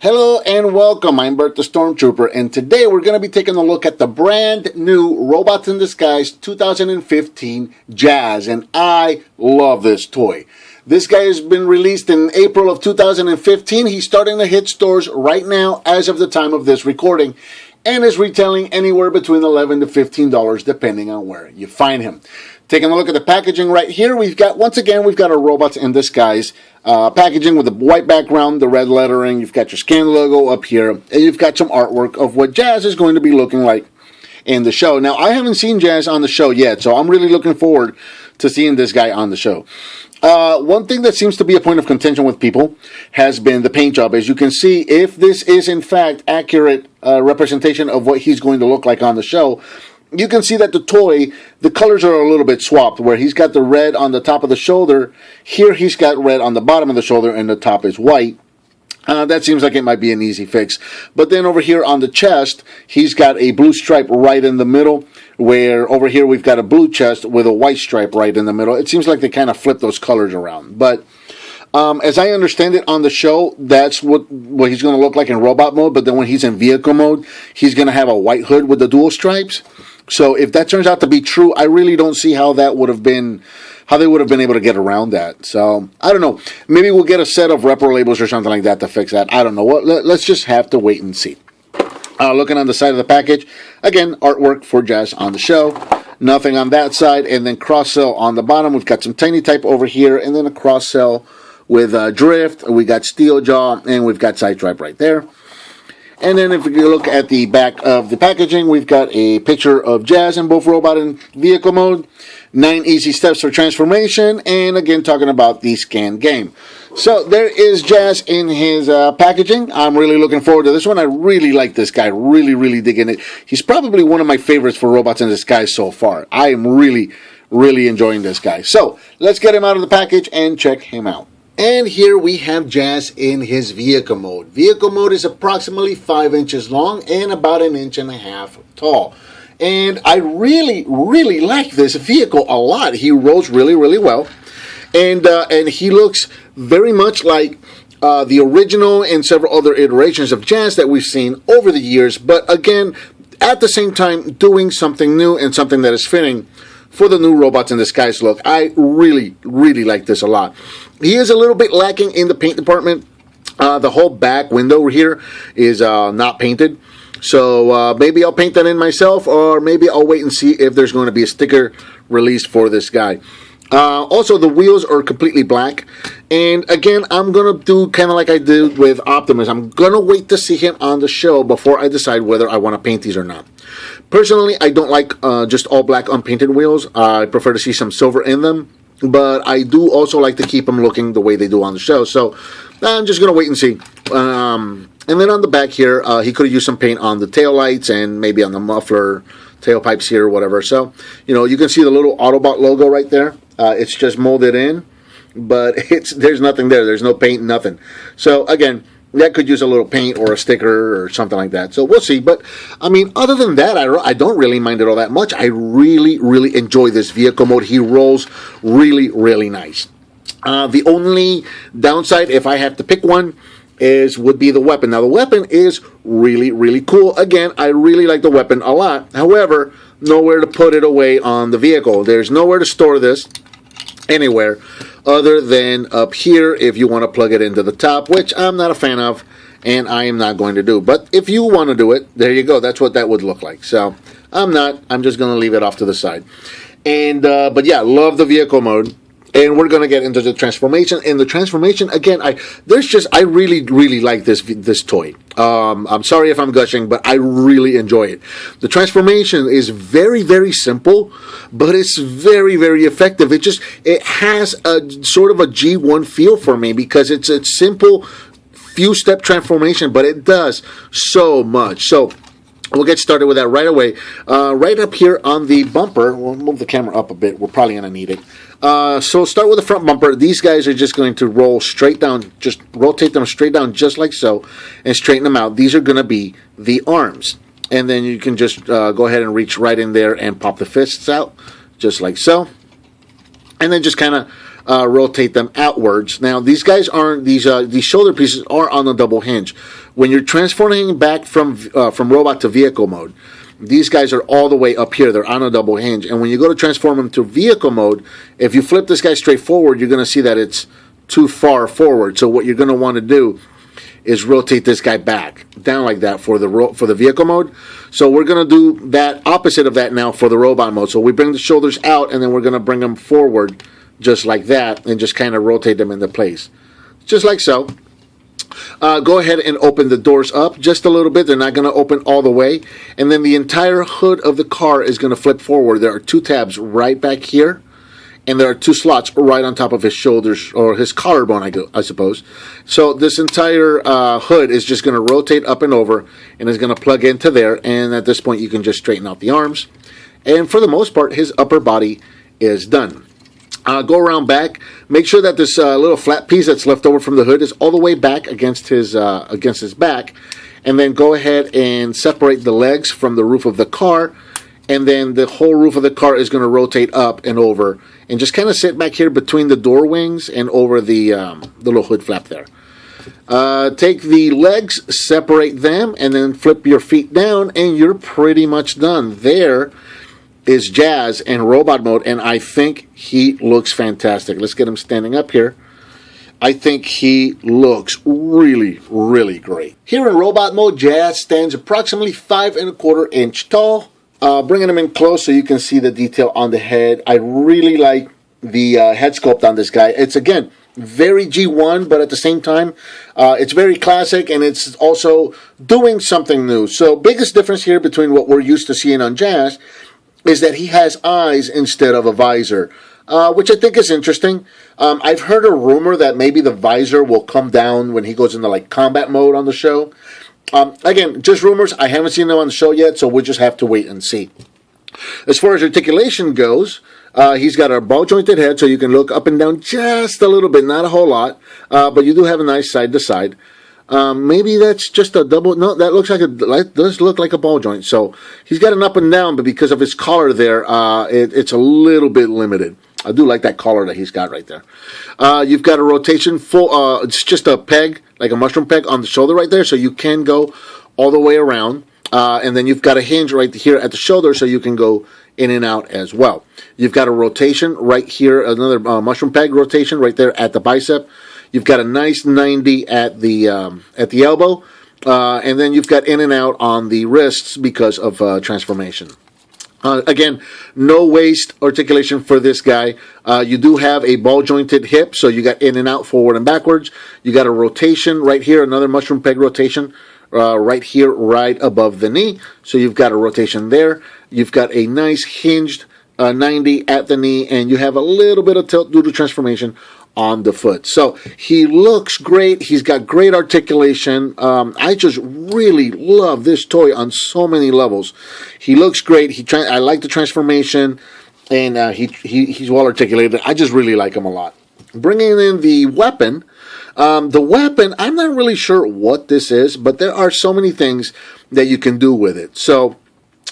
Hello and welcome, I'm Bert the Stormtrooper, and today we're going to be taking a look at the brand new Robots in Disguise 2015 Jazz, and I love this toy. This guy has been released in April of 2015. He's starting to hit stores right now as of the time of this recording, and is retailing anywhere between $11 to $15 depending on where you find him. Taking a look at the packaging right here, once again we've got a Robots in Disguise packaging with the white background, the red lettering. You've got your scan logo up here, and you've got some artwork of what Jazz is going to be looking like in the show. Now, I haven't seen Jazz on the show yet, so I'm really looking forward to seeing this guy on the show. One thing that seems to be a point of contention with people has been the paint job. As you can see, if this is in fact accurate representation of what he's going to look like on the show, you can see that the toy, the colors are a little bit swapped, where he's got the red on the top of the shoulder. Here he's got red on the bottom of the shoulder, and the top is white. That seems like it might be an easy fix. But then over here on the chest, he's got a blue stripe right in the middle, where over here we've got a blue chest with a white stripe right in the middle. It seems like they kind of flip those colors around. But as I understand it on the show, that's what he's going to look like in robot mode. But then when he's in vehicle mode, he's going to have a white hood with the dual stripes. So if that turns out to be true, I really don't see how they would have been able to get around that. So I don't know. Maybe we'll get a set of repro labels or something like that to fix that. I don't know. Let's just have to wait and see. Looking on the side of the package, again, artwork for Jazz on the show. Nothing on that side, and then cross-sell on the bottom. We've got some tiny type over here, and then a cross-sell with drift. We got steel jaw, and we've got side stripe right there. And then if you look at the back of the packaging, we've got a picture of Jazz in both robot and vehicle mode. 9 easy steps for transformation. And again, talking about the scan game. So there is Jazz in his packaging. I'm really looking forward to this one. I really like this guy. Really digging it. He's probably one of my favorites for Robots in Disguise so far. I am really enjoying this guy. So let's get him out of the package and check him out. And here we have Jazz in his vehicle mode. Vehicle mode is approximately 5 inches long and about 1.5 inches tall. And I really like this vehicle a lot. He rolls really well. And he looks very much like the original and several other iterations of Jazz that we've seen over the years. But again, at the same time, doing something new and something that is fitting for the new Robots in Disguise look. I really like this a lot. He is a little bit lacking in the paint department. The whole back window here is not painted. So maybe I'll paint that in myself, or maybe I'll wait and see if there's going to be a sticker released for this guy. Also, the wheels are completely black. And again, I'm going to do kind of like I did with Optimus. I'm going to wait to see him on the show before I decide whether I want to paint these or not. Personally, I don't like just all black unpainted wheels. I prefer to see some silver in them. But I do also like to keep them looking the way they do on the show. So I'm just going to wait and see. And then on the back here, he could have used some paint on the taillights and maybe on the muffler tailpipes here or whatever. So, you can see the little Autobot logo right there. It's just molded in, but there's nothing there. There's no paint, nothing. So again, that could use a little paint or a sticker or something like that. So we'll see. But I mean, other than that, I don't really mind it all that much. I really enjoy this vehicle mode. He rolls really nice. The only downside, if I have to pick one, would be the weapon. Now the weapon is really cool. Again, I really like the weapon a lot. However, nowhere to put it away on the vehicle. There's nowhere to store this anywhere other than up here if you want to plug it into the top, which I'm not a fan of and I am not going to do. But if you want to do it, there you go. That's what that would look like. So I'm just going to leave it off to the side. And but yeah, love the vehicle mode. And we're going to get into the transformation. And the transformation, again, I really like this toy. I'm sorry if I'm gushing, but I really enjoy it. The transformation is very simple, but it's very effective. It has a sort of a G1 feel for me because it's a simple few step transformation, but it does so much. So we'll get started with that right away. Right up here on the bumper, we'll move the camera up a bit. We're probably going to need it. So start with the front bumper. These guys are just going to roll straight down, just rotate them straight down just like so, and straighten them out. These are going to be the arms. And then you can just go ahead and reach right in there and pop the fists out, just like so. And then just kind of rotate them outwards. Now these guys aren't these shoulder pieces are on a double hinge. When you're transforming back from robot to vehicle mode, these guys are all the way up here. They're on a double hinge. And when you go to transform them to vehicle mode, if you flip this guy straight forward, you're going to see that it's too far forward. So what you're going to want to do is rotate this guy back down like that for the vehicle mode. So we're going to do that opposite of that now for the robot mode. So we bring the shoulders out, and then we're going to bring them forward just like that, and just kind of rotate them into place, just like so. Go ahead and open the doors up just a little bit. They're not going to open all the way. And then the entire hood of the car is going to flip forward. There are two tabs right back here, and there are two slots right on top of his shoulders, or his collarbone, I suppose. So this entire hood is just going to rotate up and over, and is going to plug into there. And at this point, you can just straighten out the arms. And for the most part, his upper body is done. Go around back. Make sure that this little flat piece that's left over from the hood is all the way back against his back. And then go ahead and separate the legs from the roof of the car. And then the whole roof of the car is going to rotate up and over. And just kind of sit back here between the door wings and over the little hood flap there. Take the legs, separate them, and then flip your feet down, and you're pretty much done. There is Jazz in robot mode, and I think he looks fantastic. Let's get him standing up here. I think he looks really, really great. Here in robot mode, Jazz stands approximately 5 1/4 inch tall. Bringing him in close so you can see the detail on the head. I really like the head sculpt on this guy. It's, again, very G1, but at the same time, it's very classic, and it's also doing something new. So, biggest difference here between what we're used to seeing on Jazz is that he has eyes instead of a visor, which I think is interesting. I've heard a rumor that maybe the visor will come down when he goes into like combat mode on the show. Again, just rumors. I haven't seen them on the show yet, so we'll just have to wait and see. As far as articulation goes, he's got a ball-jointed head, so you can look up and down just a little bit, not a whole lot, but you do have a nice side-to-side. Maybe that's just a double. No, that looks like does look like a ball joint. So he's got an up and down, but because of his collar there, it's a little bit limited. I do like that collar that he's got right there. You've got a rotation full. It's just a peg, like a mushroom peg on the shoulder right there, so you can go all the way around. And then you've got a hinge right here at the shoulder, so you can go in and out as well. You've got a rotation right here, another mushroom peg rotation right there at the bicep. You've got a nice 90 at the elbow, and then you've got in and out on the wrists because of transformation. Again, no waist articulation for this guy. You do have a ball-jointed hip, so you got in and out, forward and backwards. You got a rotation right here, another mushroom peg rotation right here, right above the knee. So you've got a rotation there. You've got a nice hinged 90 at the knee, and you have a little bit of tilt due to transformation on the foot. So he looks great. He's got great articulation. I just really love this toy on so many levels. He looks great. I like the transformation, and he's well articulated. I just really like him a lot. Bringing in the weapon. I'm not really sure what this is, but there are so many things that you can do with it. So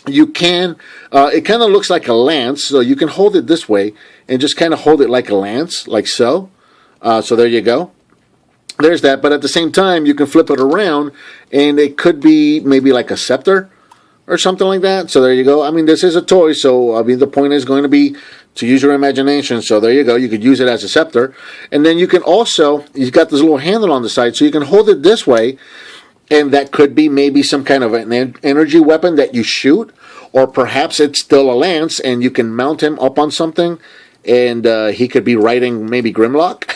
you can, it kind of looks like a lance, so you can hold it this way and just kind of hold it like a lance, like so. So there you go. There's that, but at the same time, you can flip it around, and it could be maybe like a scepter or something like that. So there you go. I mean, this is a toy, so I mean, the point is going to be to use your imagination. So there you go. You could use it as a scepter. And then you can also, you've got this little handle on the side, so you can hold it this way, and that could be maybe some kind of an energy weapon that you shoot, or perhaps it's still a lance, and you can mount him up on something, and he could be riding maybe Grimlock,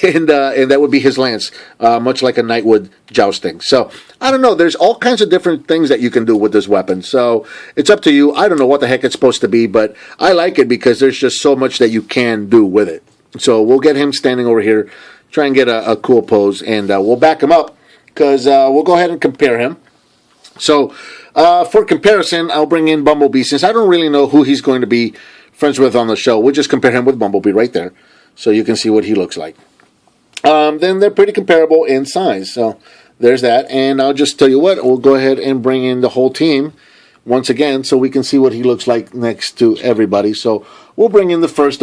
and that would be his lance, much like a knight would jousting. So, I don't know. There's all kinds of different things that you can do with this weapon. So, it's up to you. I don't know what the heck it's supposed to be, but I like it because there's just so much that you can do with it. So, we'll get him standing over here, try and get a cool pose, and we'll back him up, because we'll go ahead and compare him. So, for comparison, I'll bring in Bumblebee, since I don't really know who he's going to be friends with on the show. We'll just compare him with Bumblebee right there, so you can see what he looks like. Then they're pretty comparable in size, so there's that. And I'll just tell you what, we'll go ahead and bring in the whole team once again, so we can see what he looks like next to everybody. So we'll bring in the first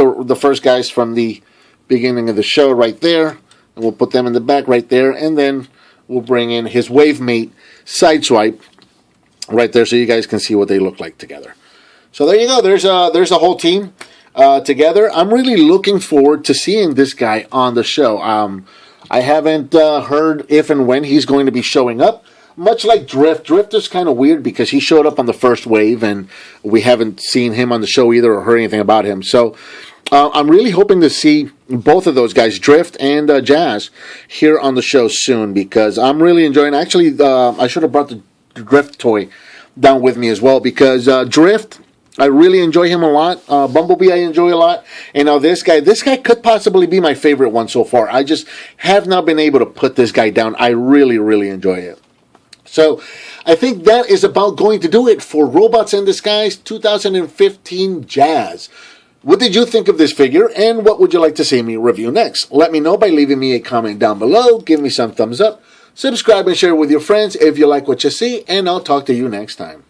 guys from the beginning of the show right there. And we'll put them in the back right there. And then we'll bring in his wave mate Sideswipe right there so you guys can see what they look like together. So there you go. There's a whole team together. I'm really looking forward to seeing this guy on the show. I haven't heard if and when he's going to be showing up. Much like Drift. Drift is kind of weird because he showed up on the first wave and we haven't seen him on the show either or heard anything about him. So I'm really hoping to see both of those guys, Drift and Jazz, here on the show soon because I'm really enjoying. Actually, I should have brought the Drift toy down with me as well because Drift, I really enjoy him a lot. Bumblebee I enjoy a lot. And now this guy could possibly be my favorite one so far. I just have not been able to put this guy down. I really, really enjoy it. So I think that is about going to do it for Robots in Disguise 2015 Jazz. What did you think of this figure, and what would you like to see me review next? Let me know by leaving me a comment down below. Give me some thumbs up. Subscribe and share with your friends if you like what you see, and I'll talk to you next time.